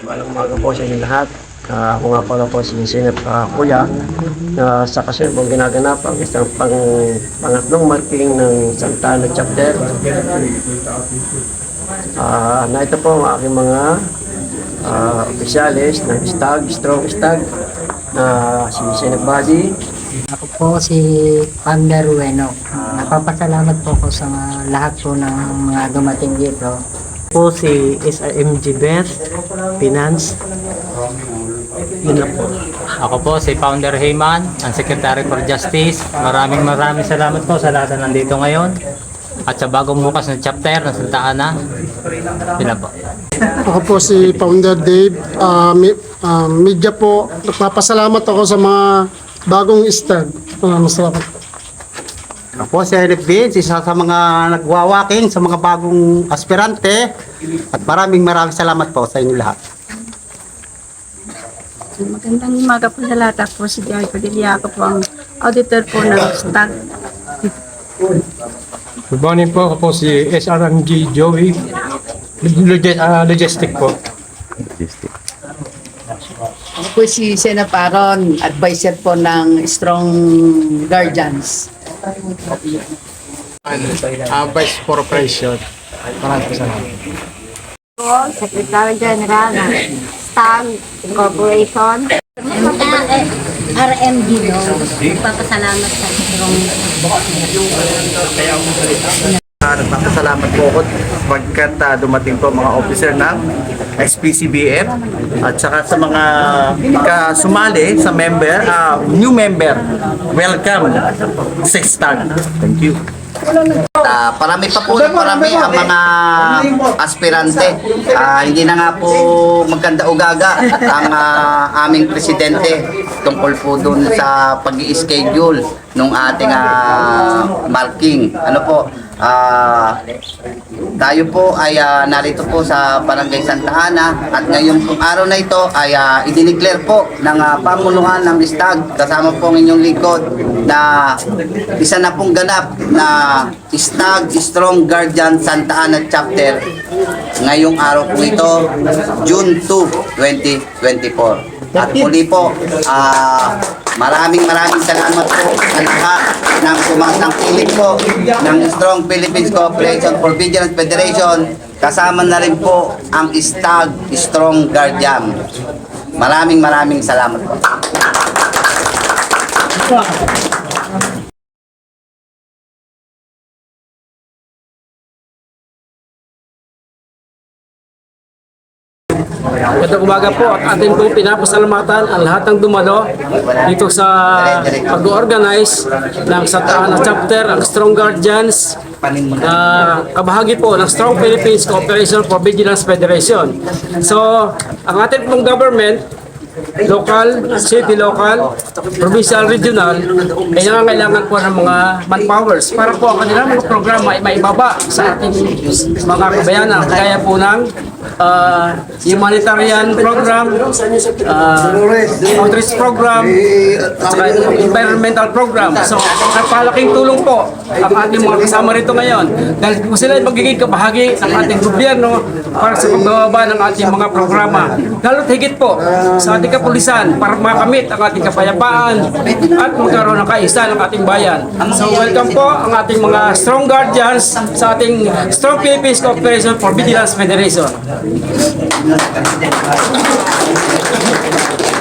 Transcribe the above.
Walang umaga po sa inyo lahat. Ako nga pala po si Sinep Kuya na sa kasalubong ginaganap ang isang pangatlong marking ng Santa Ana Chapter. Na ito po ang aking mga opisyalis ng Strong Stag na si Sinep Badi. Ako po si Pander Rueno. Napapasalamat po ako sa lahat po ng mga dumating dito. Po si SRMG Best Finance. Yun na po. Ako po si Founder Heyman, ang Secretary for Justice. Maraming salamat po sa lahat na nandito ngayon. At sa bagong bukas na chapter ng Santa Ana. Yun na po. Ako po si Founder Dave. Media po, nagpapasalamat ako sa mga bagong stag. Salamat po. Ako si Eric Vince, isa sa mga nagwawaking sa mga bagong aspirante at maraming salamat po sa inyo lahat. Magandang umaga po sa lahat. Ako si Joy Padilla. Ako po ang auditor po ng STAG. Good morning po. Ako po si SRMG Joey. Logistic po. Ako po si Senap Aaron, advisor po ng Strong Guardians. Vice for Operation. Maraming salamat. Po, Secretary General ng STAG Corporation. RMD, no? Nagpapasalamat sa Strong. Nagpapasalamat po ako pagkat dumating po mga officer ng SPCBF at saka sa mga kasumali sa new member, welcome sa STAG. Thank you. Parami pa po ang mga aspirante. Hindi na nga po magkanda ugaga ang aming presidente tungkol po dun sa pag-i-schedule ng ating marking. Ano po, tayo po ay narito po sa Barangay Santa Ana at ngayon pong araw na ito ay idineclare po ng pamunuan ng STAG kasama po ang inyong likod na isa na pong ganap na STAG Strong Guardian Santa Ana Chapter ngayong araw po ito, June 2, 2024. At muli po, maraming salamat po sa lahat ng sumasangkilik po ng Strong Philippines Cooperation for Vigilance Federation. Kasama na rin po ang STAG Strong Guardian. Maraming salamat po. Magandang umaga po at atin pong pinapasalamatan ang lahat ng dumalo dito sa pag-organize ng Santa Ana Chapter, ang Strong Guardians, kabahagi po ng Strong Philippines Cooperation for Vigilance Federation. So, ang ating pong government, local, city local, provincial, regional, ay nangangailangan po ng mga manpowers para po ang kanilang mga programa ay maibaba sa ating mga kabayanan, kaya po ng humanitarian program, outreach program, at saka environmental program. So, napalaking tulong po ang ating mga kasama rito ngayon dahil po sila ay magiging kabahagi ng ating gobyerno para sa pagbababa ng ating mga programa. Lalo't higit po sa ating kapulisan para makamit ang ating kapayapaan at magkaroon ng kaisa ng ating bayan. So, welcome po ang ating mga Strong Guardians sa ating Strong Philippines Cooperation for Vigilance Federation.